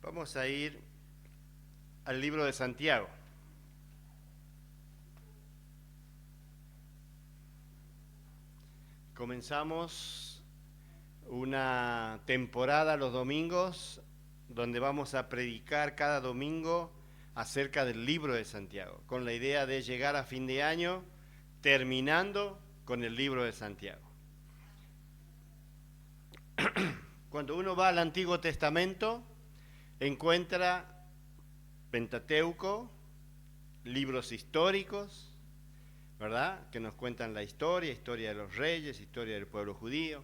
Vamos a ir al libro de Santiago. Comenzamos una temporada los domingos donde vamos a predicar cada domingo acerca del libro de Santiago, con la idea de llegar a fin de año terminando con el libro de Santiago. Cuando uno va al Antiguo Testamento, encuentra Pentateuco, libros históricos, ¿verdad?, que nos cuentan la historia de los reyes, historia del pueblo judío,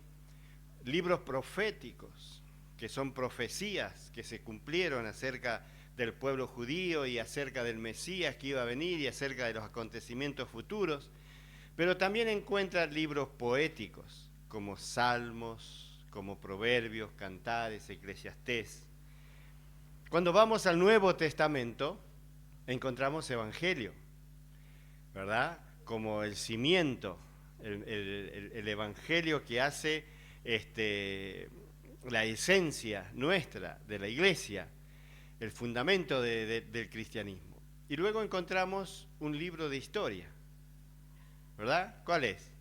libros proféticos, que son profecías que se cumplieron acerca del pueblo judío y acerca del Mesías que iba a venir y acerca de los acontecimientos futuros, pero también encuentra libros poéticos, como Salmos, como Proverbios, Cantares, Eclesiastés. Cuando vamos al Nuevo Testamento, encontramos Evangelio, ¿verdad?, como el cimiento, el Evangelio que hace la esencia nuestra de la Iglesia, el fundamento del cristianismo. Y luego encontramos un libro de historia, ¿verdad? ¿Cuál es?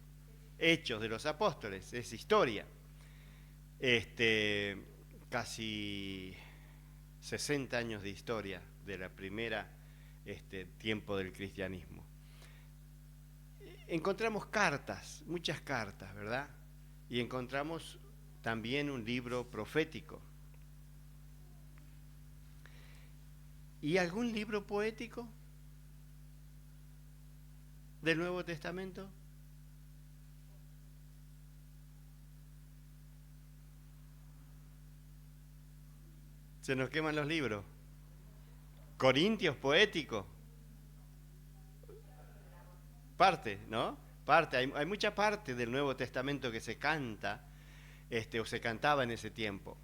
Hechos de los Apóstoles, es historia. Casi 60 años de historia de la primera tiempo del cristianismo. Encontramos cartas, muchas cartas, ¿verdad? Y encontramos también un libro profético. ¿Y algún libro poético del Nuevo Testamento? Se nos queman los libros. Corintios poético. Parte, ¿no? Parte, hay mucha parte del Nuevo Testamento que se canta, o se cantaba en ese tiempo.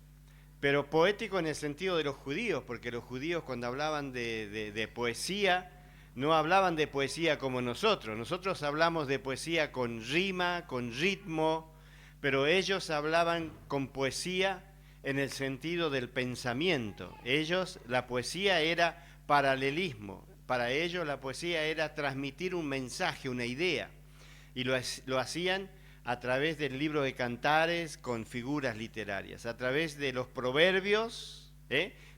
Pero poético en el sentido de los judíos, porque los judíos cuando hablaban de poesía, no hablaban de poesía como nosotros. Nosotros hablamos de poesía con rima, con ritmo, pero ellos hablaban con poesía en el sentido del pensamiento. Ellos, la poesía era paralelismo. Para ellos la poesía era transmitir un mensaje, una idea. Y lo hacían a través del libro de Cantares con figuras literarias, a través de los proverbios,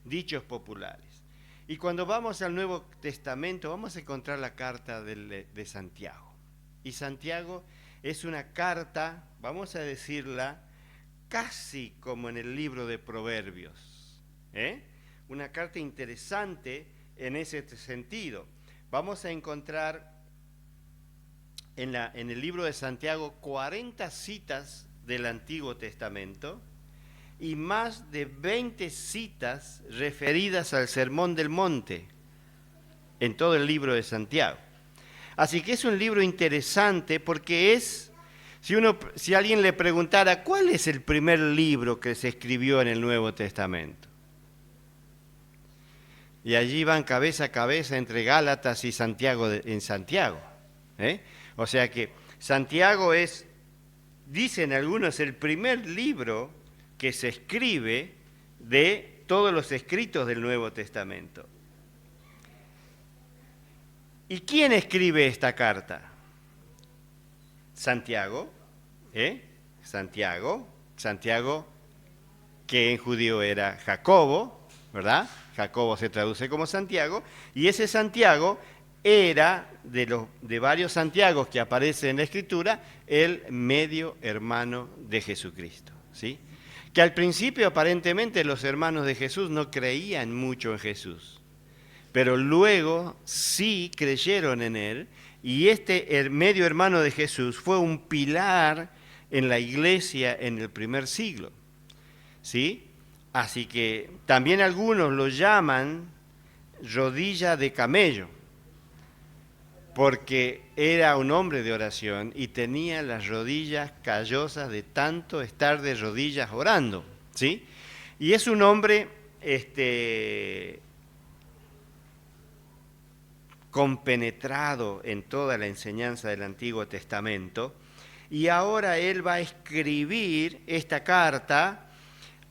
dichos populares. Y cuando vamos al Nuevo Testamento vamos a encontrar la carta de Santiago. Y Santiago es una carta, vamos a decirla, casi como en el libro de Proverbios. Una carta interesante en ese sentido. Vamos a encontrar en el libro de Santiago 40 citas del Antiguo Testamento y más de 20 citas referidas al Sermón del Monte en todo el libro de Santiago. Así que es un libro interesante porque es, si alguien le preguntara ¿cuál es el primer libro que se escribió en el Nuevo Testamento? Y allí van cabeza a cabeza entre Gálatas y Santiago en Santiago. O sea que Santiago es, dicen algunos, el primer libro que se escribe de todos los escritos del Nuevo Testamento. ¿Y quién escribe esta carta? Santiago, Santiago, que en judío era Jacobo, ¿verdad? Jacobo se traduce como Santiago, y ese Santiago era, de varios Santiagos que aparecen en la Escritura, el medio hermano de Jesucristo, ¿sí? Que al principio aparentemente los hermanos de Jesús no creían mucho en Jesús, pero luego sí creyeron en él, y el medio hermano de Jesús fue un pilar en la iglesia en el primer siglo, ¿sí? Así que también algunos lo llaman rodilla de camello, porque era un hombre de oración y tenía las rodillas callosas de tanto estar de rodillas orando, ¿sí? Y es un hombre compenetrado en toda la enseñanza del Antiguo Testamento, y ahora él va a escribir esta carta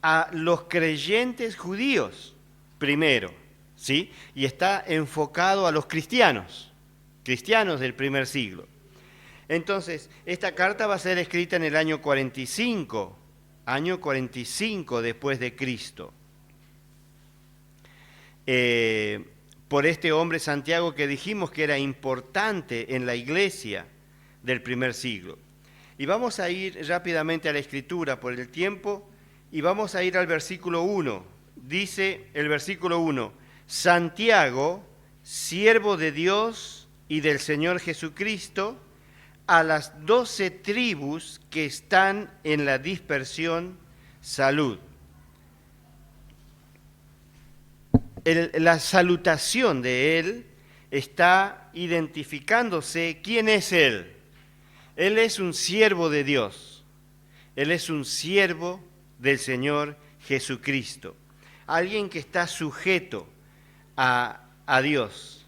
a los creyentes judíos primero, ¿sí? Y está enfocado a los cristianos del primer siglo. Entonces, esta carta va a ser escrita en el año 45 después de Cristo, por este hombre Santiago que dijimos que era importante en la iglesia del primer siglo. Y vamos a ir rápidamente a la Escritura por el tiempo, y vamos a ir al versículo 1. Dice el versículo 1, Santiago, siervo de Dios y del Señor Jesucristo, a las 12 tribus que están en la dispersión, salud. La salutación de él está identificándose quién es él. Él es un siervo de Dios. Él es un siervo del Señor Jesucristo. Alguien que está sujeto a Dios.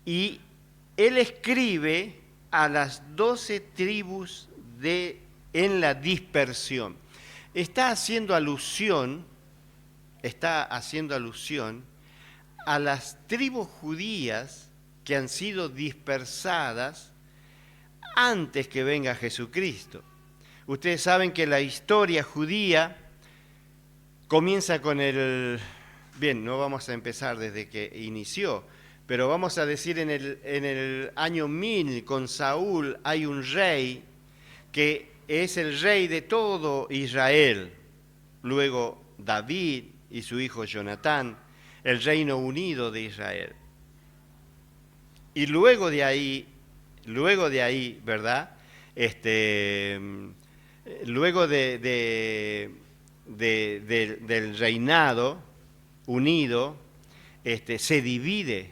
Y él escribe a las 12 tribus en la dispersión. Está haciendo alusión a las tribus judías que han sido dispersadas antes que venga Jesucristo. Ustedes saben que la historia judía comienza con bien, no vamos a empezar desde que inició, pero vamos a decir en el año 1000 con Saúl hay un rey que es el rey de todo Israel. Luego David y su hijo Jonatán, el reino unido de Israel. Y luego de ahí, ¿verdad? Luego del reinado unido, se divide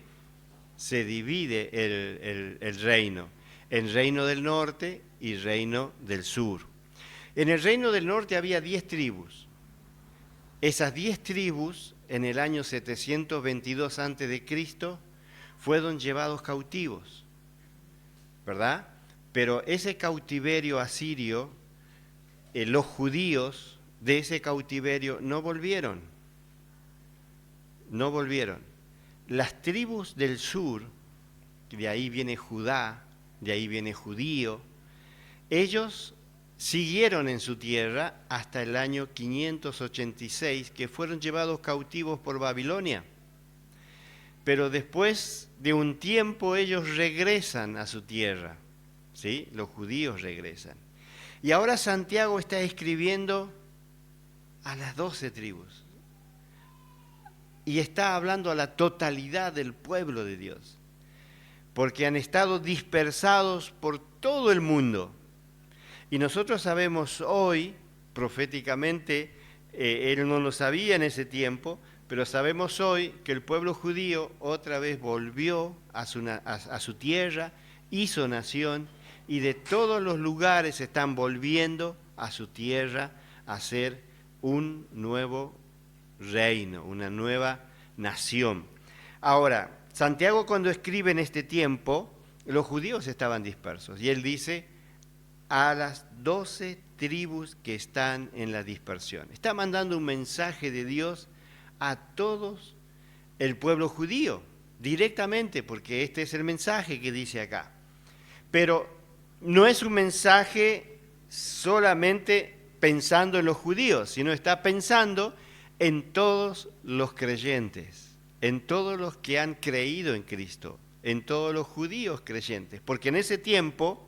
el reino, en reino del norte y reino del sur. En el reino del norte había 10 tribus. Esas 10 tribus, en el año 722 a.C., fueron llevados cautivos, ¿verdad? Pero ese cautiverio asirio, los judíos de ese cautiverio no volvieron. Las tribus del sur, de ahí viene Judá, de ahí viene judío, ellos siguieron en su tierra hasta el año 586, que fueron llevados cautivos por Babilonia. Pero después de un tiempo ellos regresan a su tierra, ¿sí? Los judíos regresan. Y ahora Santiago está escribiendo a las 12 tribus. Y está hablando a la totalidad del pueblo de Dios. Porque han estado dispersados por todo el mundo. Y nosotros sabemos hoy, proféticamente, él no lo sabía en ese tiempo, pero sabemos hoy que el pueblo judío otra vez volvió a su tierra, hizo nación, y de todos los lugares están volviendo a su tierra a ser un nuevo reino, una nueva nación. Ahora, Santiago cuando escribe en este tiempo, los judíos estaban dispersos, y él dice a las 12 tribus que están en la dispersión. Está mandando un mensaje de Dios a todos el pueblo judío, directamente, porque este es el mensaje que dice acá. Pero no es un mensaje solamente pensando en los judíos, sino está pensando en todos los creyentes, en todos los que han creído en Cristo, en todos los judíos creyentes, porque en ese tiempo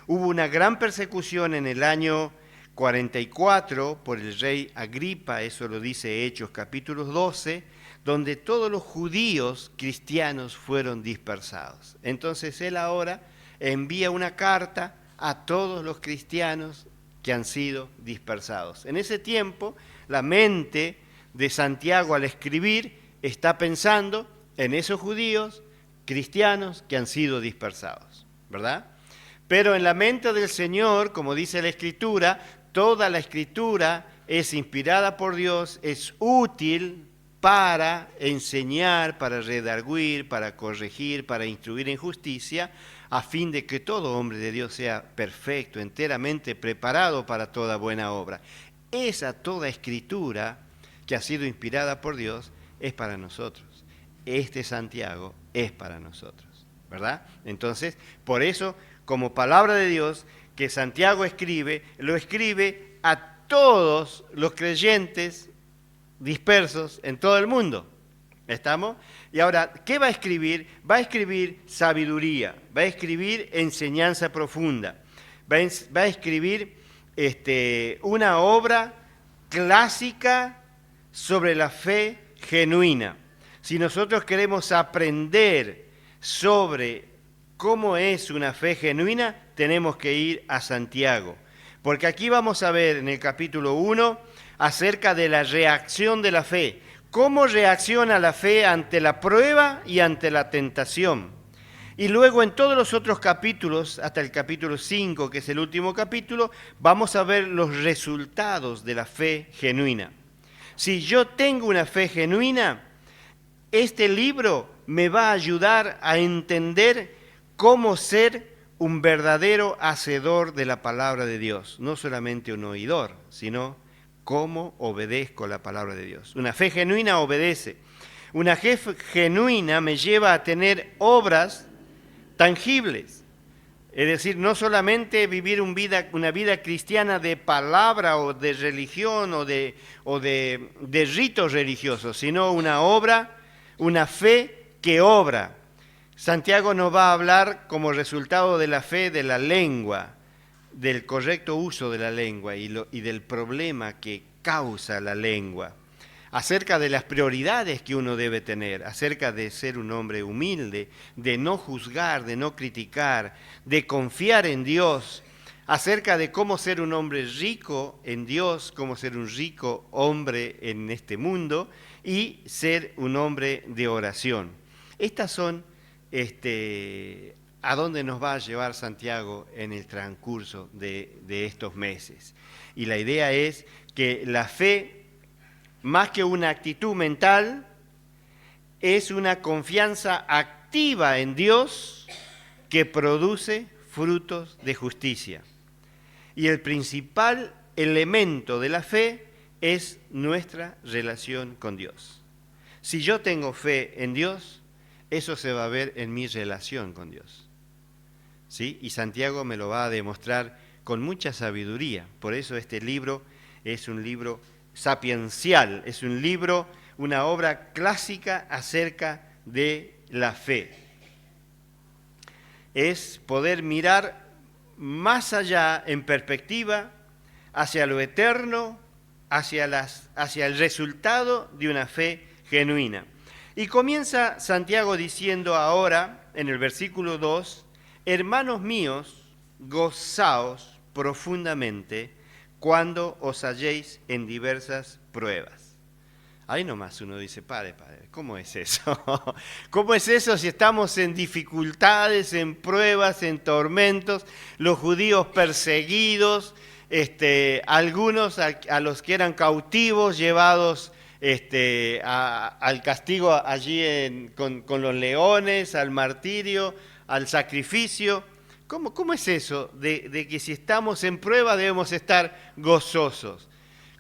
hubo una gran persecución en el año 44 por el rey Agripa, eso lo dice Hechos capítulo 12, donde todos los judíos cristianos fueron dispersados. Entonces él ahora envía una carta a todos los cristianos que han sido dispersados. En ese tiempo, la mente de Santiago al escribir está pensando en esos judíos cristianos que han sido dispersados, ¿verdad? Pero en la mente del Señor, como dice la Escritura, toda la Escritura es inspirada por Dios, es útil para enseñar, para redarguir, para corregir, para instruir en justicia, a fin de que todo hombre de Dios sea perfecto, enteramente preparado para toda buena obra. Esa toda escritura que ha sido inspirada por Dios es para nosotros. Este Santiago es para nosotros, ¿verdad? Entonces, por eso, como palabra de Dios que Santiago escribe, lo escribe a todos los creyentes dispersos en todo el mundo. ¿Estamos? Y ahora, ¿qué va a escribir? Va a escribir sabiduría, va a escribir enseñanza profunda, va a escribir una obra clásica sobre la fe genuina. Si nosotros queremos aprender sobre cómo es una fe genuina, tenemos que ir a Santiago. Porque aquí vamos a ver en el capítulo 1 acerca de la reacción de la fe. Cómo reacciona la fe ante la prueba y ante la tentación. Y luego en todos los otros capítulos, hasta el capítulo 5, que es el último capítulo, vamos a ver los resultados de la fe genuina. Si yo tengo una fe genuina, este libro me va a ayudar a entender cómo ser un verdadero hacedor de la palabra de Dios. No solamente un oidor, sino cómo obedezco la palabra de Dios. Una fe genuina obedece. Una fe genuina me lleva a tener obras tangibles. Es decir, no solamente vivir una vida cristiana de palabra o de religión o de ritos religiosos, sino una obra, una fe que obra. Santiago nos va a hablar como resultado de la fe de la lengua, del correcto uso de la lengua y del problema que causa la lengua, acerca de las prioridades que uno debe tener, acerca de ser un hombre humilde, de no juzgar, de no criticar, de confiar en Dios, acerca de cómo ser un hombre rico en Dios, cómo ser un rico hombre en este mundo y ser un hombre de oración. Estas son a dónde nos va a llevar Santiago en el transcurso de estos meses. Y la idea es que la fe, más que una actitud mental, es una confianza activa en Dios que produce frutos de justicia. Y el principal elemento de la fe es nuestra relación con Dios. Si yo tengo fe en Dios, eso se va a ver en mi relación con Dios. ¿Sí? Y Santiago me lo va a demostrar con mucha sabiduría. Por eso este libro es un libro sapiencial, es un libro, una obra clásica acerca de la fe. Es poder mirar más allá en perspectiva hacia lo eterno, hacia el resultado de una fe genuina. Y comienza Santiago diciendo ahora, en el versículo 2, hermanos míos, gozaos profundamente cuando os halléis en diversas pruebas. Ahí nomás uno dice, padre, ¿cómo es eso? ¿Cómo es eso si estamos en dificultades, en pruebas, en tormentos, los judíos perseguidos, algunos a los que eran cautivos, llevados al castigo allí con los leones, al martirio, al sacrificio? ¿Cómo es eso de que si estamos en prueba debemos estar gozosos?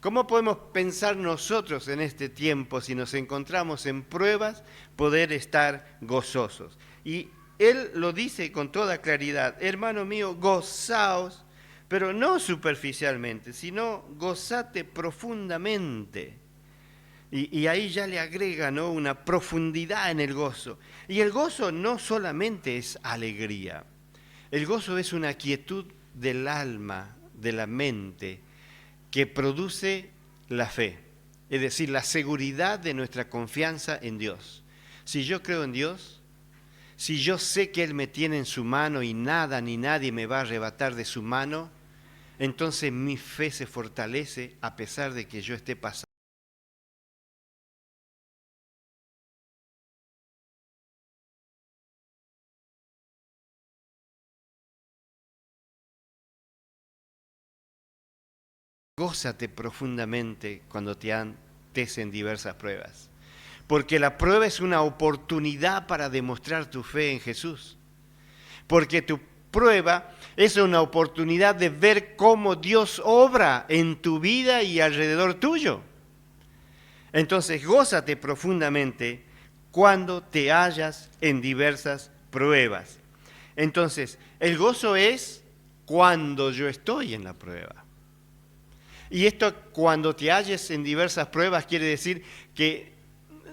¿Cómo podemos pensar nosotros en este tiempo, si nos encontramos en pruebas, poder estar gozosos? Y él lo dice con toda claridad, hermano mío, gozaos, pero no superficialmente, sino gozate profundamente. Y ahí ya le agrega, ¿no?, una profundidad en el gozo. Y el gozo no solamente es alegría, el gozo es una quietud del alma, de la mente, que produce la fe, es decir, la seguridad de nuestra confianza en Dios. Si yo creo en Dios, si yo sé que Él me tiene en su mano y nada ni nadie me va a arrebatar de su mano, entonces mi fe se fortalece a pesar de que yo esté pasando gózate profundamente cuando te antes en diversas pruebas. Porque la prueba es una oportunidad para demostrar tu fe en Jesús. Porque tu prueba es una oportunidad de ver cómo Dios obra en tu vida y alrededor tuyo. Entonces, gózate profundamente cuando te hallas en diversas pruebas. Entonces, el gozo es cuando yo estoy en la prueba. Y esto, cuando te halles en diversas pruebas, quiere decir que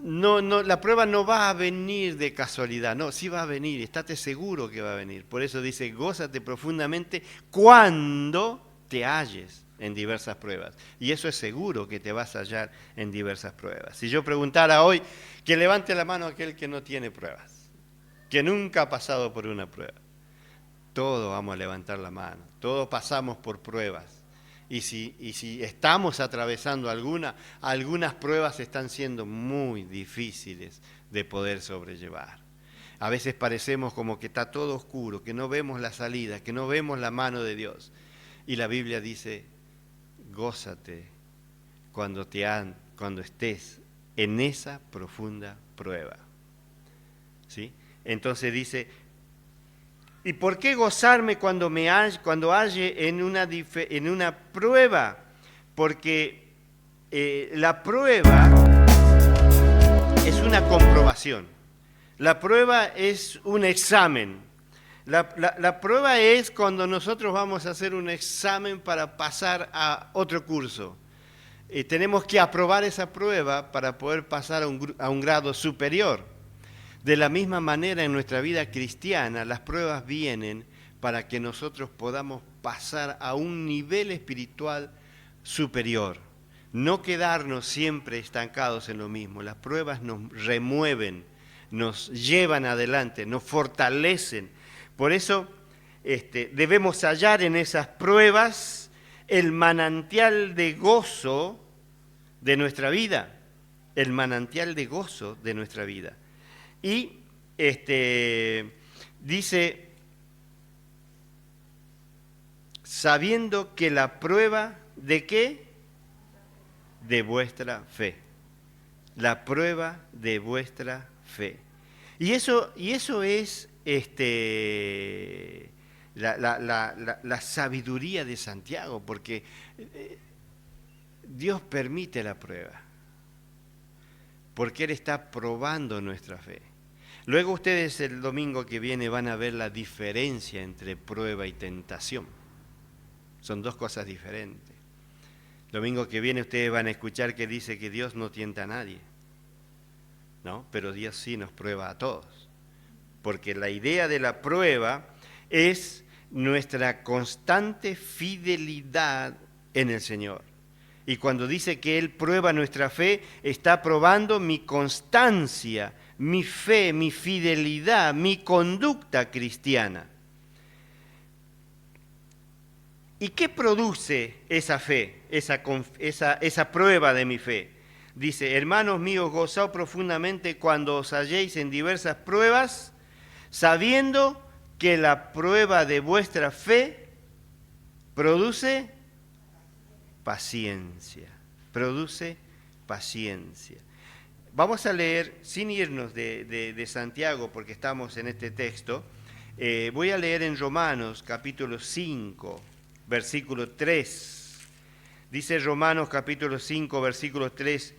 la prueba no va a venir de casualidad, no, sí va a venir, estate seguro que va a venir. Por eso dice, gózate profundamente cuando te halles en diversas pruebas. Y eso es seguro que te vas a hallar en diversas pruebas. Si yo preguntara hoy, que levante la mano aquel que no tiene pruebas, que nunca ha pasado por una prueba. Todos vamos a levantar la mano, todos pasamos por pruebas. Y si estamos atravesando algunas pruebas están siendo muy difíciles de poder sobrellevar. A veces parecemos como que está todo oscuro, que no vemos la salida, que no vemos la mano de Dios. Y la Biblia dice, gózate cuando estés en esa profunda prueba. ¿Sí? Entonces dice, ¿y por qué gozarme cuando halle en una prueba? Porque la prueba es una comprobación. La prueba es un examen. La prueba es cuando nosotros vamos a hacer un examen para pasar a otro curso. Tenemos que aprobar esa prueba para poder pasar a un grado superior. De la misma manera, en nuestra vida cristiana, las pruebas vienen para que nosotros podamos pasar a un nivel espiritual superior. No quedarnos siempre estancados en lo mismo. Las pruebas nos remueven, nos llevan adelante, nos fortalecen. Por eso debemos hallar en esas pruebas el manantial de gozo de nuestra vida. El manantial de gozo de nuestra vida. Y dice, sabiendo que la prueba de qué? De vuestra fe. La prueba de vuestra fe. Y eso es la sabiduría de Santiago, porque Dios permite la prueba, porque Él está probando nuestra fe. Luego ustedes el domingo que viene van a ver la diferencia entre prueba y tentación. Son dos cosas diferentes. El domingo que viene ustedes van a escuchar que dice que Dios no tienta a nadie, ¿no? Pero Dios sí nos prueba a todos. Porque la idea de la prueba es nuestra constante fidelidad en el Señor. Y cuando dice que Él prueba nuestra fe, está probando mi constancia, mi fe, mi fidelidad, mi conducta cristiana. ¿Y qué produce esa fe, esa prueba de mi fe? Dice, hermanos míos, gozaos profundamente cuando os halléis en diversas pruebas, sabiendo que la prueba de vuestra fe produce paciencia. Produce paciencia. Vamos a leer, sin irnos de Santiago, porque estamos en este texto, voy a leer en Romanos capítulo 5, versículo 3. Dice Romanos capítulo 5, versículo 3,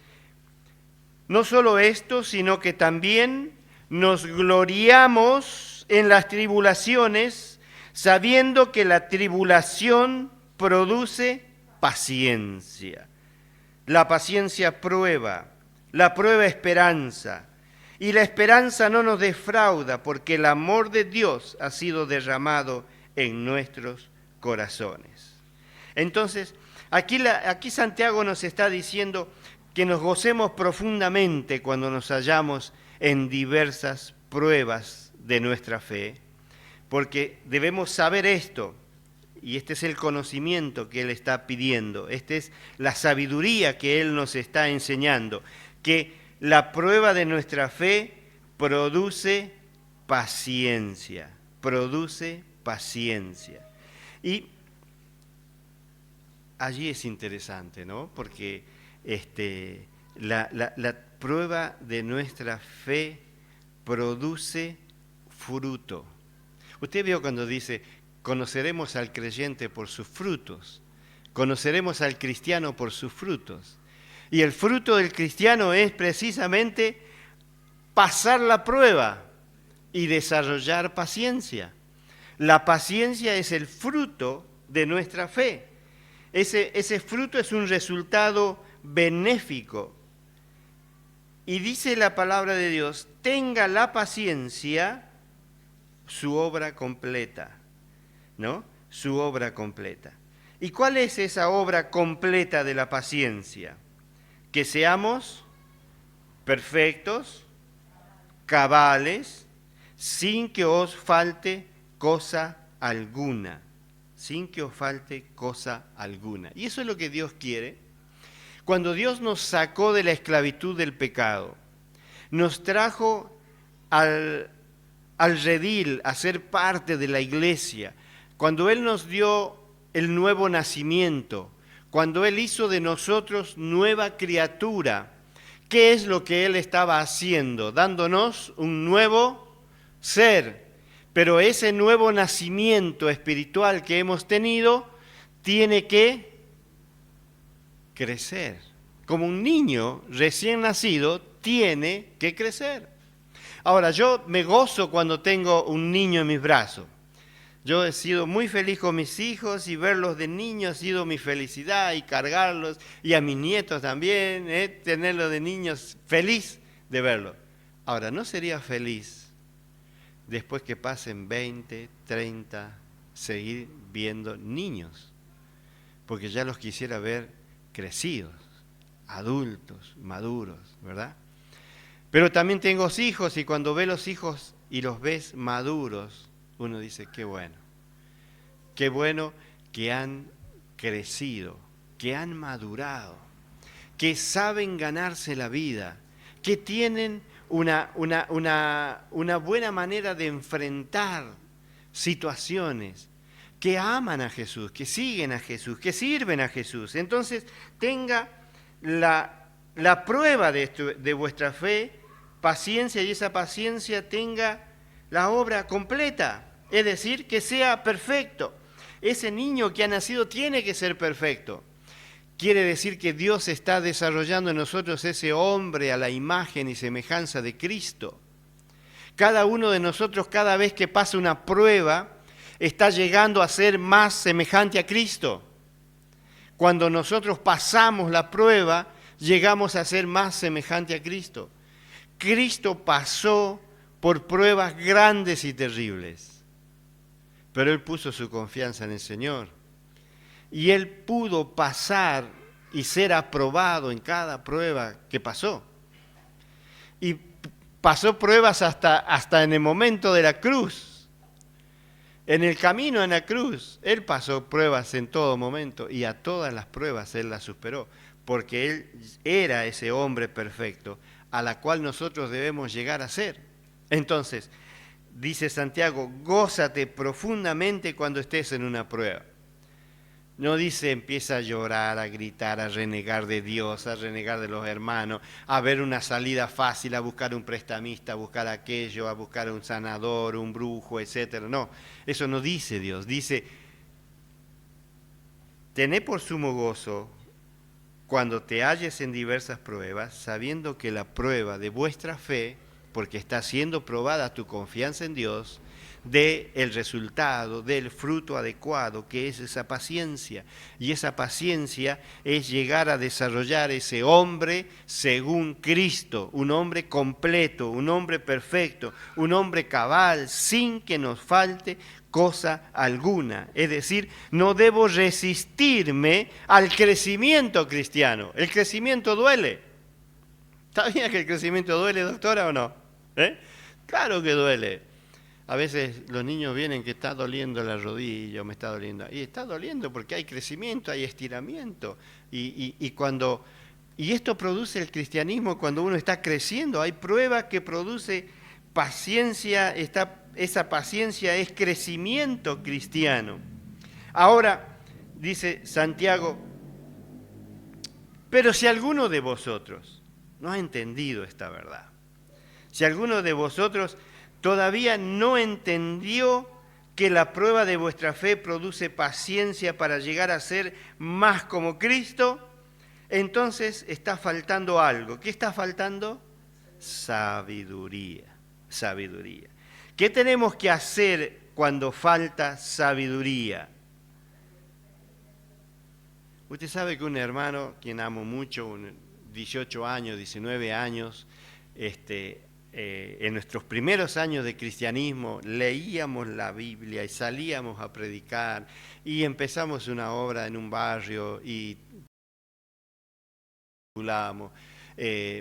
no solo esto, sino que también nos gloriamos en las tribulaciones, sabiendo que la tribulación produce paciencia. La paciencia prueba, la prueba esperanza, y la esperanza no nos defrauda, porque el amor de Dios ha sido derramado en nuestros corazones. Entonces, aquí Santiago nos está diciendo que nos gocemos profundamente cuando nos hallamos en diversas pruebas de nuestra fe, porque debemos saber esto, y este es el conocimiento que Él está pidiendo, esta es la sabiduría que Él nos está enseñando, que la prueba de nuestra fe produce paciencia, produce paciencia. Y allí es interesante, ¿no? Porque la prueba de nuestra fe produce fruto. Usted vio cuando dice, conoceremos al creyente por sus frutos, conoceremos al cristiano por sus frutos. Y el fruto del cristiano es precisamente pasar la prueba y desarrollar paciencia. La paciencia es el fruto de nuestra fe. Ese fruto es un resultado benéfico. Y dice la palabra de Dios, tenga la paciencia su obra completa, ¿no? Su obra completa. ¿Y cuál es esa obra completa de la paciencia? Que seamos perfectos, cabales, sin que os falte cosa alguna. Sin que os falte cosa alguna. Y eso es lo que Dios quiere. Cuando Dios nos sacó de la esclavitud del pecado, nos trajo al redil, a ser parte de la iglesia, cuando Él nos dio el nuevo nacimiento, cuando Él hizo de nosotros nueva criatura, ¿qué es lo que Él estaba haciendo? Dándonos un nuevo ser. Pero ese nuevo nacimiento espiritual que hemos tenido tiene que crecer. Como un niño recién nacido tiene que crecer. Ahora, yo me gozo cuando tengo un niño en mis brazos. Yo he sido muy feliz con mis hijos y verlos de niños ha sido mi felicidad y cargarlos, y a mis nietos también, tenerlos de niños, feliz de verlos. Ahora, ¿no sería feliz después que pasen 20, 30, seguir viendo niños? Porque ya los quisiera ver crecidos, adultos, maduros, ¿verdad? Pero también tengo hijos y cuando ve los hijos y los ves maduros, uno dice, qué bueno que han crecido, que han madurado, que saben ganarse la vida, que tienen una buena manera de enfrentar situaciones, que aman a Jesús, que siguen a Jesús, que sirven a Jesús. Entonces, tenga la prueba de vuestra fe, paciencia, y esa paciencia tenga la obra completa, es decir, que sea perfecto. Ese niño que ha nacido tiene que ser perfecto. Quiere decir que Dios está desarrollando en nosotros ese hombre a la imagen y semejanza de Cristo. Cada uno de nosotros, cada vez que pasa una prueba, está llegando a ser más semejante a Cristo. Cuando nosotros pasamos la prueba, llegamos a ser más semejante a Cristo. Cristo pasó por pruebas grandes y terribles, pero Él puso su confianza en el Señor. Y Él pudo pasar y ser aprobado en cada prueba que pasó. Y pasó pruebas hasta en el momento de la cruz. En el camino en la cruz, Él pasó pruebas en todo momento y a todas las pruebas Él las superó, porque Él era ese hombre perfecto a la cual nosotros debemos llegar a ser. Entonces, dice Santiago, gózate profundamente cuando estés en una prueba. No dice empieza a llorar, a gritar, a renegar de Dios, a renegar de los hermanos, a ver una salida fácil, a buscar un prestamista, a buscar aquello, a buscar un sanador, un brujo, etc. No, eso no dice Dios. Dice, tené por sumo gozo cuando te halles en diversas pruebas, sabiendo que la prueba de vuestra fe, porque está siendo probada tu confianza en Dios, dé el resultado, dé el fruto adecuado, que es esa paciencia. Y esa paciencia es llegar a desarrollar ese hombre según Cristo, un hombre completo, un hombre perfecto, un hombre cabal, sin que nos falte cosa alguna. Es decir, no debo resistirme al crecimiento cristiano. El crecimiento duele. ¿Está bien que el crecimiento duele, doctora, o no? Claro que duele. A veces los niños vienen que está doliendo la rodilla, o me está doliendo. Y está doliendo porque hay crecimiento, hay estiramiento. Y esto produce el cristianismo cuando uno está creciendo. Hay prueba que produce paciencia, esa paciencia es crecimiento cristiano. Ahora, dice Santiago, pero si alguno de vosotros no ha entendido esta verdad. Si alguno de vosotros todavía no entendió que la prueba de vuestra fe produce paciencia para llegar a ser más como Cristo, entonces está faltando algo. ¿Qué está faltando? Sabiduría. Sabiduría. ¿Qué tenemos que hacer cuando falta sabiduría? Usted sabe que un hermano, quien amo mucho, 18 años, 19 años, en nuestros primeros años de cristianismo leíamos la Biblia y salíamos a predicar y empezamos una obra en un barrio y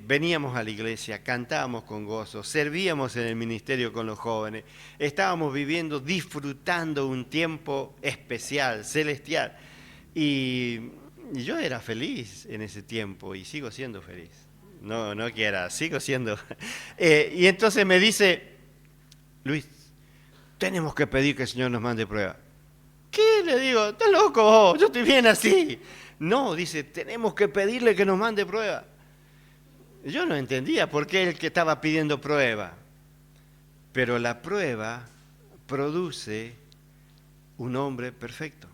veníamos a la iglesia, cantábamos con gozo, servíamos en el ministerio con los jóvenes, estábamos viviendo, disfrutando un tiempo especial, celestial. Y yo era feliz en ese tiempo y sigo siendo feliz. No que era, sigo siendo. Y entonces me dice, Luis, tenemos que pedir que el Señor nos mande prueba. ¿Qué? Le digo, estás loco, yo estoy bien así. No, dice, tenemos que pedirle que nos mande prueba. Yo no entendía por qué él que estaba pidiendo prueba. Pero la prueba produce un hombre perfecto,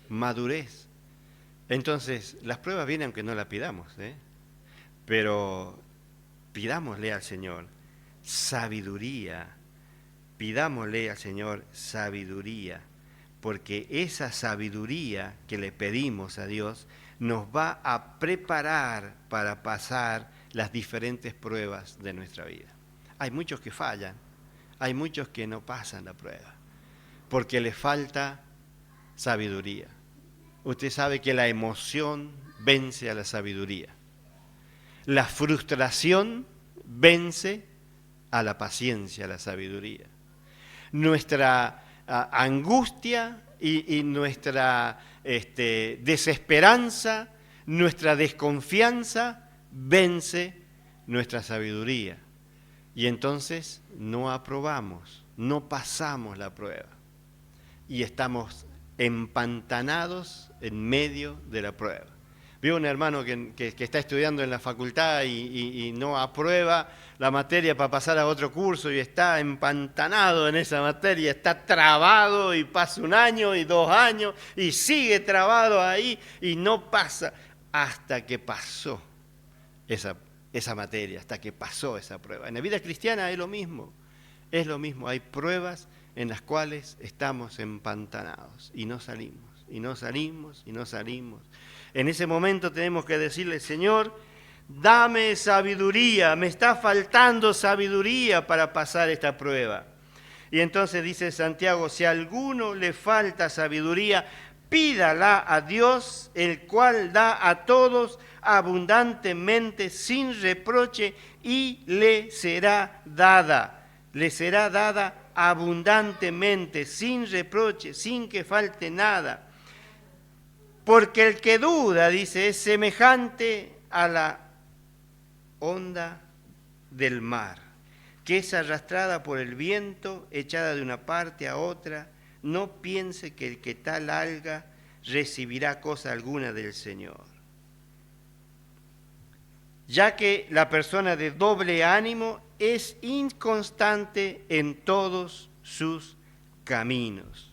madurez. Entonces, las pruebas vienen aunque no las pidamos, pero pidámosle al Señor sabiduría, pidámosle al Señor sabiduría, porque esa sabiduría que le pedimos a Dios nos va a preparar para pasar las diferentes pruebas de nuestra vida. Hay muchos que fallan, hay muchos que no pasan la prueba, porque les falta sabiduría. Usted sabe que la emoción vence a la sabiduría. La frustración vence a la paciencia, a la sabiduría. Nuestra angustia y nuestra desesperanza, nuestra desconfianza vence nuestra sabiduría. Y entonces no aprobamos, no pasamos la prueba. Y estamos empantanados en medio de la prueba. Veo un hermano que está estudiando en la facultad y no aprueba la materia para pasar a otro curso y está empantanado en esa materia, está trabado y pasa 1 año y 2 años y sigue trabado ahí y no pasa hasta que pasó esa materia, hasta que pasó esa prueba. En la vida cristiana es lo mismo, hay pruebas en las cuales estamos empantanados y no salimos, y no salimos, y no salimos. En ese momento tenemos que decirle, Señor, dame sabiduría, me está faltando sabiduría para pasar esta prueba. Y entonces dice Santiago, si a alguno le falta sabiduría, pídala a Dios, el cual da a todos abundantemente, sin reproche, y le será dada. Le será dada abundantemente, sin reproche, sin que falte nada. Porque el que duda, dice, es semejante a la onda del mar, que es arrastrada por el viento, echada de una parte a otra. No piense que el que tal haga recibirá cosa alguna del Señor. Ya que la persona de doble ánimo es inconstante en todos sus caminos.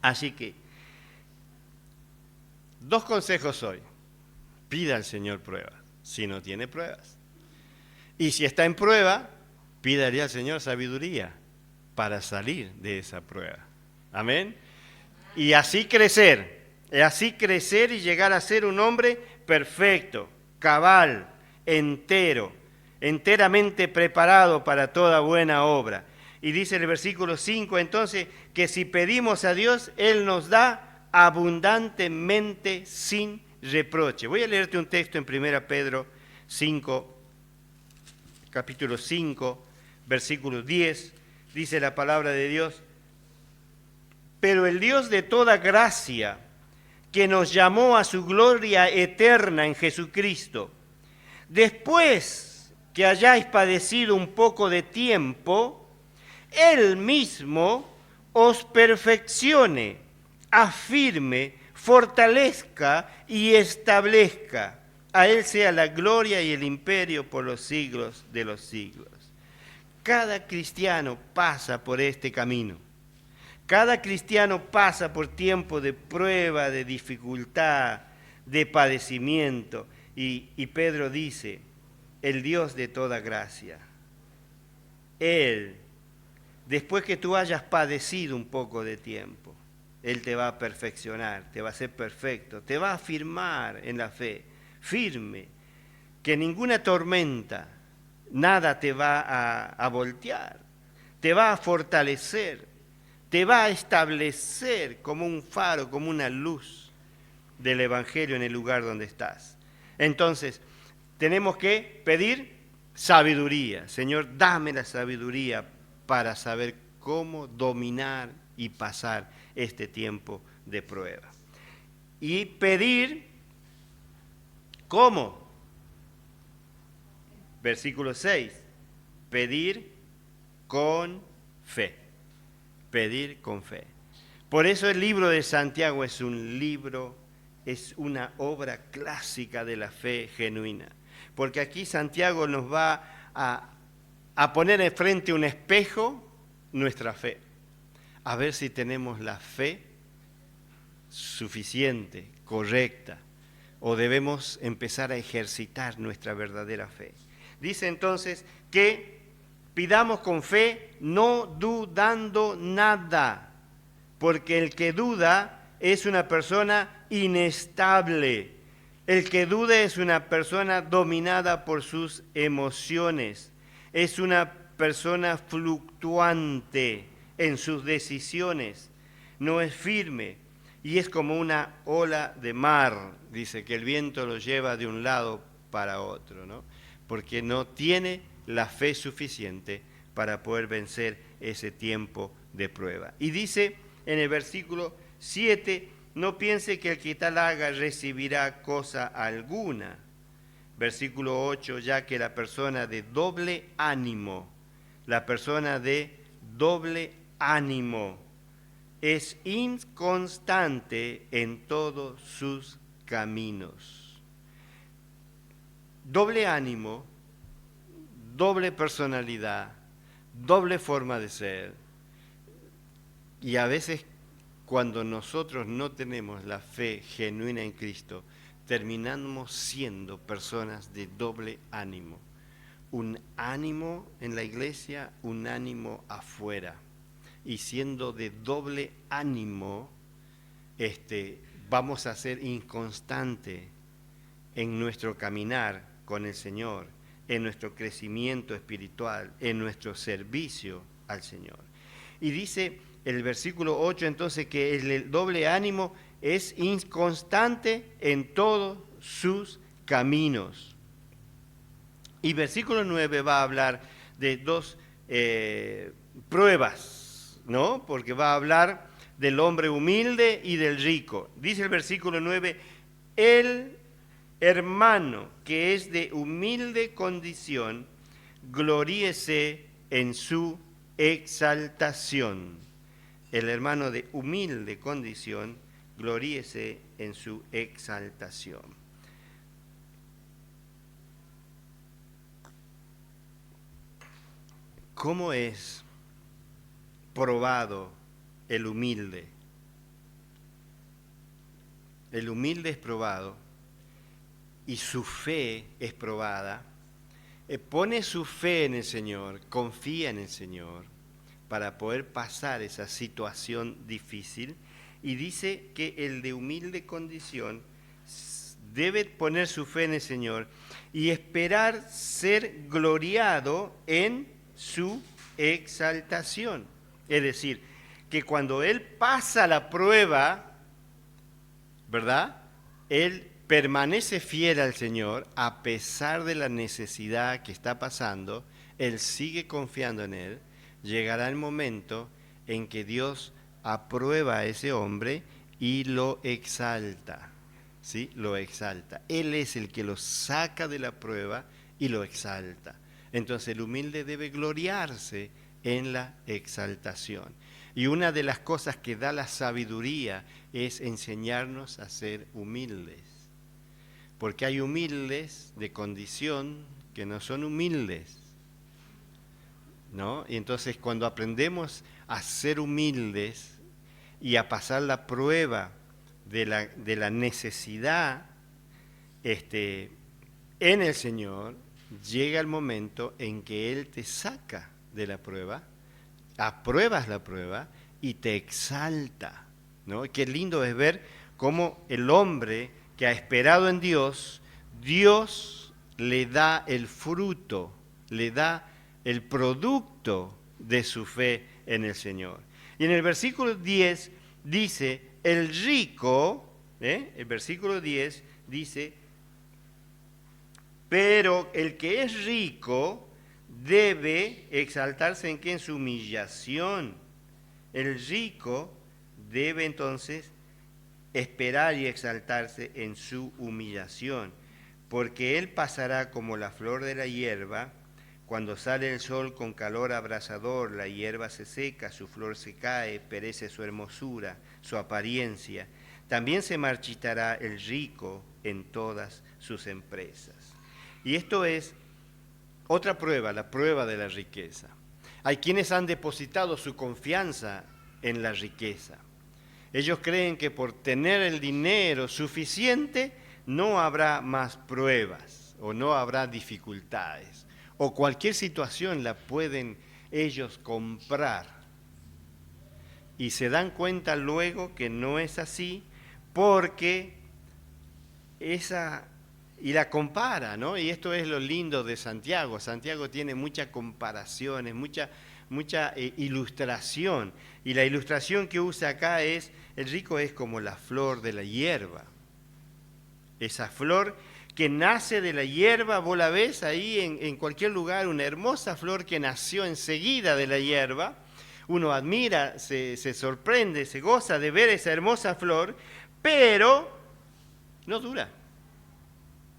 Así que, 2 consejos hoy. Pida al Señor pruebas, si no tiene pruebas. Y si está en prueba, pídale al Señor sabiduría para salir de esa prueba. Amén. Y así crecer y llegar a ser un hombre perfecto, cabal, entero, enteramente preparado para toda buena obra. Y dice el versículo 5, entonces, que si pedimos a Dios, Él nos da abundantemente sin reproche. Voy a leerte un texto en 1 Pedro 5, capítulo 5, versículo 10. Dice la palabra de Dios, pero el Dios de toda gracia, que nos llamó a su gloria eterna en Jesucristo, después que hayáis padecido un poco de tiempo, Él mismo os perfeccione, afirme, fortalezca y establezca. A Él sea la gloria y el imperio por los siglos de los siglos. Cada cristiano pasa por este camino. Cada cristiano pasa por tiempo de prueba, de dificultad, de padecimiento. Y Pedro dice, el Dios de toda gracia, Él, después que tú hayas padecido un poco de tiempo, Él te va a perfeccionar, te va a hacer perfecto, te va a afirmar en la fe, firme, que ninguna tormenta, nada te va a voltear, te va a fortalecer, te va a establecer como un faro, como una luz del Evangelio en el lugar donde estás. Entonces, tenemos que pedir sabiduría. Señor, dame la sabiduría para saber cómo dominar y pasar este tiempo de prueba. Y pedir, ¿cómo? Versículo 6, pedir con fe. Pedir con fe. Por eso el libro de Santiago es un libro, es una obra clásica de la fe genuina. Porque aquí Santiago nos va a poner enfrente un espejo nuestra fe. A ver si tenemos la fe suficiente, correcta, o debemos empezar a ejercitar nuestra verdadera fe. Dice entonces que pidamos con fe, no dudando nada, porque el que duda es una persona inestable. El que duda es una persona dominada por sus emociones. Es una persona fluctuante en sus decisiones. No es firme y es como una ola de mar. Dice que el viento lo lleva de un lado para otro, ¿no? Porque no tiene la fe suficiente para poder vencer ese tiempo de prueba. Y dice en el versículo 7, no piense que el que tal haga recibirá cosa alguna. Versículo 8, ya que la persona de doble ánimo es inconstante en todos sus caminos. Doble ánimo, doble personalidad, doble forma de ser. Y a veces cuando nosotros no tenemos la fe genuina en Cristo, terminamos siendo personas de doble ánimo. Un ánimo en la iglesia, un ánimo afuera. Y siendo de doble ánimo, vamos a ser inconstantes en nuestro caminar con el Señor, en nuestro crecimiento espiritual, en nuestro servicio al Señor. Y dice el versículo 8 entonces que el doble ánimo es inconstante en todos sus caminos. Y versículo 9 va a hablar de dos pruebas, ¿no? Porque va a hablar del hombre humilde y del rico. Dice el versículo 9, el hermano que es de humilde condición, gloríese en su exaltación. El hermano de humilde condición, gloríese en su exaltación. ¿Cómo es probado el humilde? El humilde es probado y su fe es probada. Pone su fe en el Señor, confía en el Señor para poder pasar esa situación difícil. Y dice que el de humilde condición debe poner su fe en el Señor y esperar ser gloriado en su exaltación. Es decir, que cuando Él pasa la prueba, ¿verdad? Él permanece fiel al Señor a pesar de la necesidad que está pasando, Él sigue confiando en Él. Llegará el momento en que Dios aprueba a ese hombre y lo exalta, ¿sí? Lo exalta. Él es el que lo saca de la prueba y lo exalta. Entonces el humilde debe gloriarse en la exaltación. Y una de las cosas que da la sabiduría es enseñarnos a ser humildes. porque hay humildes de condición que no son humildes, ¿no? Y entonces cuando aprendemos a ser humildes y a pasar la prueba de la necesidad en el Señor, llega el momento en que Él te saca de la prueba, apruebas la prueba y te exalta, ¿no? Qué lindo es ver cómo el hombre que ha esperado en Dios, Dios le da el fruto, le da el producto de su fe en el Señor. Y en el versículo 10 dice, el rico, el versículo 10 dice, pero el que es rico debe exaltarse en qué? En su humillación. El rico debe entonces esperar y exaltarse en su humillación, porque él pasará como la flor de la hierba. Cuando sale el sol con calor abrasador, la hierba se seca, su flor se cae, perece su hermosura, su apariencia. También se marchitará el rico en todas sus empresas. Y esto es otra prueba, la prueba de la riqueza. Hay quienes han depositado su confianza en la riqueza. Ellos creen que por tener el dinero suficiente no habrá más pruebas o no habrá dificultades. O cualquier situación la pueden ellos comprar. Y se dan cuenta luego que no es así porque y la compara, ¿no? Y esto es lo lindo de Santiago. Santiago tiene muchas comparaciones, mucha ilustración. Y la ilustración que usa acá es, el rico es como la flor de la hierba. Esa flor que nace de la hierba, vos la ves ahí en cualquier lugar, una hermosa flor que nació enseguida de la hierba. Uno admira, se sorprende, se goza de ver esa hermosa flor, pero no dura.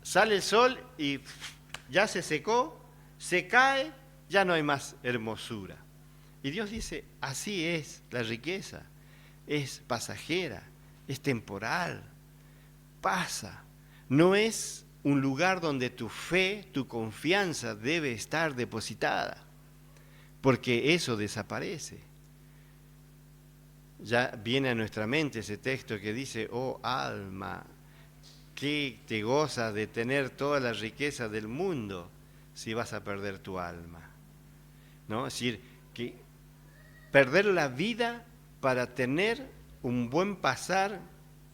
Sale el sol y ya se secó, se cae, ya no hay más hermosura. Y Dios dice, así es la riqueza, es pasajera, es temporal, pasa. No es un lugar donde tu fe, tu confianza debe estar depositada, porque eso desaparece. Ya viene a nuestra mente ese texto que dice, oh alma, ¿qué te gozas de tener toda la riqueza del mundo si vas a perder tu alma? ¿No? Es decir, que perder la vida para tener un buen pasar,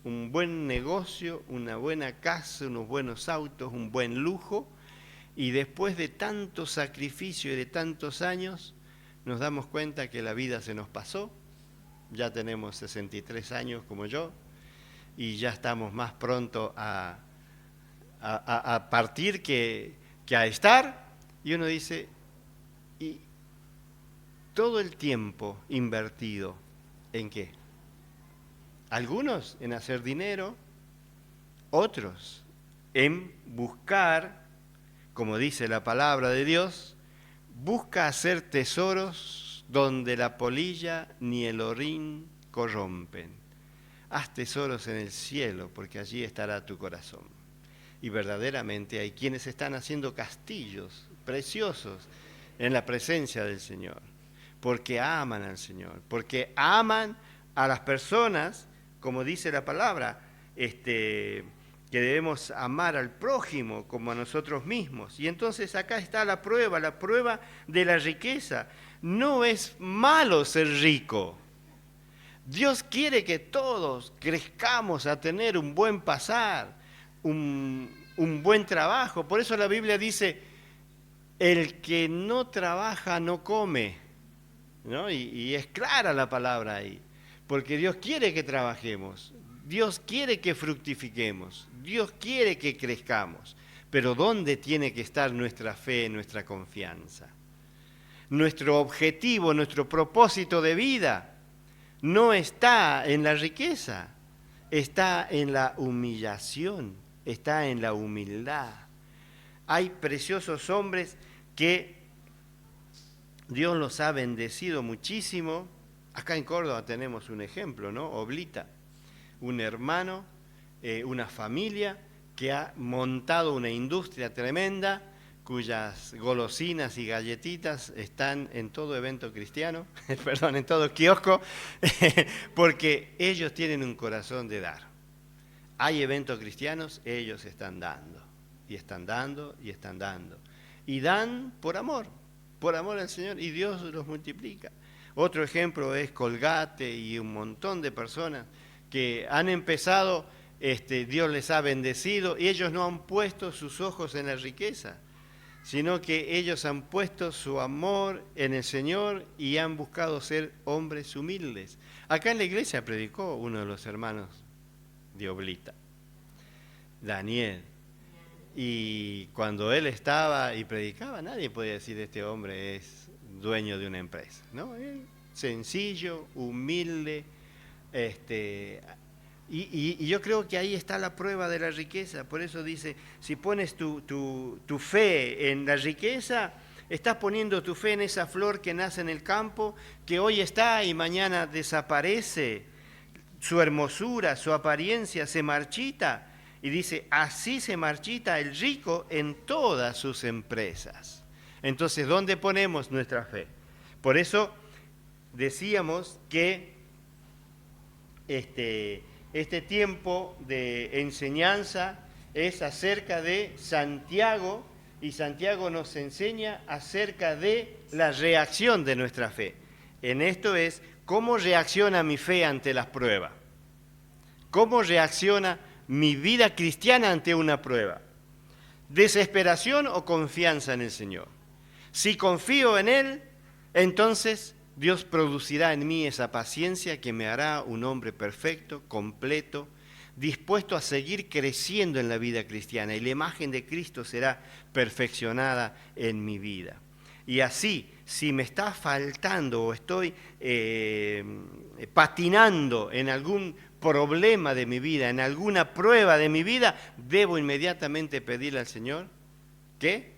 un buen negocio, una buena casa, unos buenos autos, un buen lujo, y después de tanto sacrificio y de tantos años, nos damos cuenta que la vida se nos pasó, ya tenemos 63 años como yo, y ya estamos más pronto a partir que a estar, y uno dice, ¿y todo el tiempo invertido en qué? Algunos en hacer dinero, otros en buscar, como dice la palabra de Dios, busca hacer tesoros donde la polilla ni el orín corrompen. Haz tesoros en el cielo, porque allí estará tu corazón. Y verdaderamente hay quienes están haciendo castillos preciosos en la presencia del Señor, porque aman al Señor, porque aman a las personas, como dice la palabra, que debemos amar al prójimo como a nosotros mismos. Y entonces acá está la prueba de la riqueza. No es malo ser rico. Dios quiere que todos crezcamos a tener un buen pasar, un buen trabajo. Por eso la Biblia dice, el que no trabaja no come, ¿no? Y es clara la palabra ahí, porque Dios quiere que trabajemos, Dios quiere que fructifiquemos, Dios quiere que crezcamos. Pero ¿dónde tiene que estar nuestra fe, nuestra confianza? Nuestro objetivo, nuestro propósito de vida no está en la riqueza, está en la humillación, está en la humildad. Hay preciosos hombres que Dios los ha bendecido muchísimo. Acá en Córdoba tenemos un ejemplo, ¿no? Oblita, un hermano, una familia que ha montado una industria tremenda, cuyas golosinas y galletitas están en todo evento cristiano, perdón, en todo kiosco, porque ellos tienen un corazón de dar. Hay eventos cristianos, ellos están dando, y están dando, y están dando. Y dan por amor al Señor, y Dios los multiplica. Otro ejemplo es Colgate y un montón de personas que han empezado, Dios les ha bendecido, y ellos no han puesto sus ojos en la riqueza, sino que ellos han puesto su amor en el Señor y han buscado ser hombres humildes. Acá en la iglesia predicó uno de los hermanos de Oblita, Daniel, y cuando él estaba y predicaba, nadie podía decir este hombre es dueño de una empresa, ¿no? Él, sencillo, humilde, y yo creo que ahí está la prueba de la riqueza. Por eso dice, si pones tu fe en la riqueza, estás poniendo tu fe en esa flor que nace en el campo, que hoy está y mañana desaparece. Su hermosura, su apariencia se marchita. Y dice, así se marchita el rico en todas sus empresas. Entonces, ¿dónde ponemos nuestra fe? Por eso decíamos que este tiempo de enseñanza es acerca de Santiago, y Santiago nos enseña acerca de la reacción de nuestra fe. En esto es, ¿cómo reacciona mi fe ante las pruebas? ¿Cómo reacciona mi vida cristiana ante una prueba? ¿Desesperación o confianza en el Señor? Si confío en Él, entonces Dios producirá en mí esa paciencia que me hará un hombre perfecto, completo, dispuesto a seguir creciendo en la vida cristiana, y la imagen de Cristo será perfeccionada en mi vida. Y así, si me está faltando o estoy patinando en algún problema de mi vida, en alguna prueba de mi vida, debo inmediatamente pedirle al Señor, ¿qué?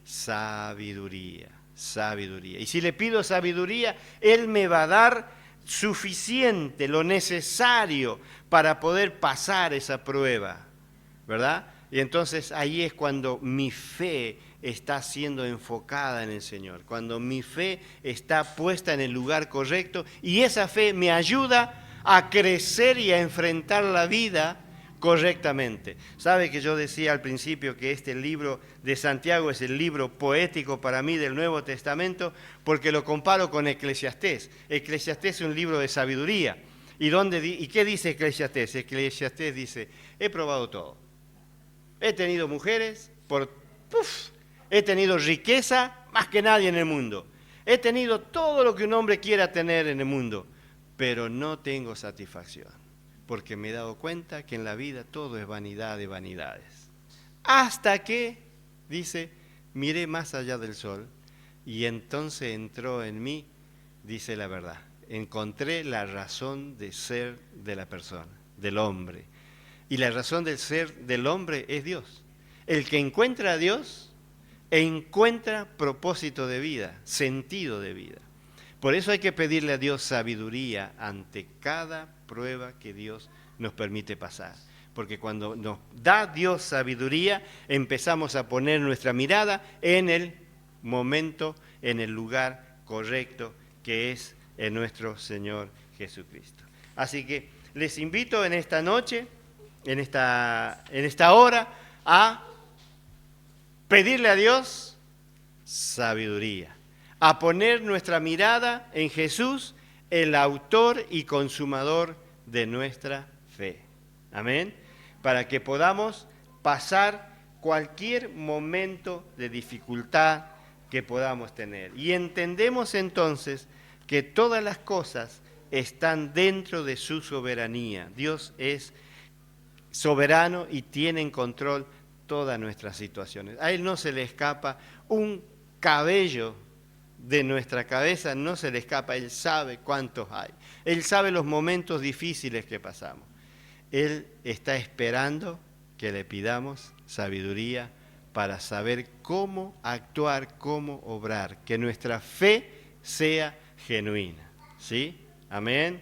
Sabiduría. Sabiduría. Y si le pido sabiduría, Él me va a dar suficiente, lo necesario para poder pasar esa prueba, ¿verdad? Y entonces ahí es cuando mi fe está siendo enfocada en el Señor, cuando mi fe está puesta en el lugar correcto, y esa fe me ayuda a crecer y a enfrentar la vida correctamente. Sabe que yo decía al principio que este libro de Santiago es el libro poético para mí del Nuevo Testamento, porque lo comparo con Eclesiastés. Eclesiastés es un libro de sabiduría. ¿Y qué dice Eclesiastés? Eclesiastés dice, he probado todo. He tenido mujeres, he tenido riqueza más que nadie en el mundo. He tenido todo lo que un hombre quiera tener en el mundo, pero no tengo satisfacción, porque me he dado cuenta que en la vida todo es vanidad de vanidades. Hasta que, dice, miré más allá del sol, y entonces entró en mí, dice la verdad. Encontré la razón de ser de la persona, del hombre. Y la razón del ser del hombre es Dios. El que encuentra a Dios, encuentra propósito de vida, sentido de vida. Por eso hay que pedirle a Dios sabiduría ante cada prueba que Dios nos permite pasar. Porque cuando nos da Dios sabiduría, empezamos a poner nuestra mirada en el momento, en el lugar correcto, que es en nuestro Señor Jesucristo. Así que les invito en esta noche, en esta hora, a pedirle a Dios sabiduría, a poner nuestra mirada en Jesús, el autor y consumador de nuestra fe. Amén. Para que podamos pasar cualquier momento de dificultad que podamos tener. Y entendemos entonces que todas las cosas están dentro de su soberanía. Dios es soberano y tiene en control todas nuestras situaciones. A Él no se le escapa un cabello de nuestra cabeza, no se le escapa. Él sabe cuántos hay. Él sabe los momentos difíciles que pasamos. Él está esperando que le pidamos sabiduría para saber cómo actuar, cómo obrar, que nuestra fe sea genuina. ¿Sí? Amén.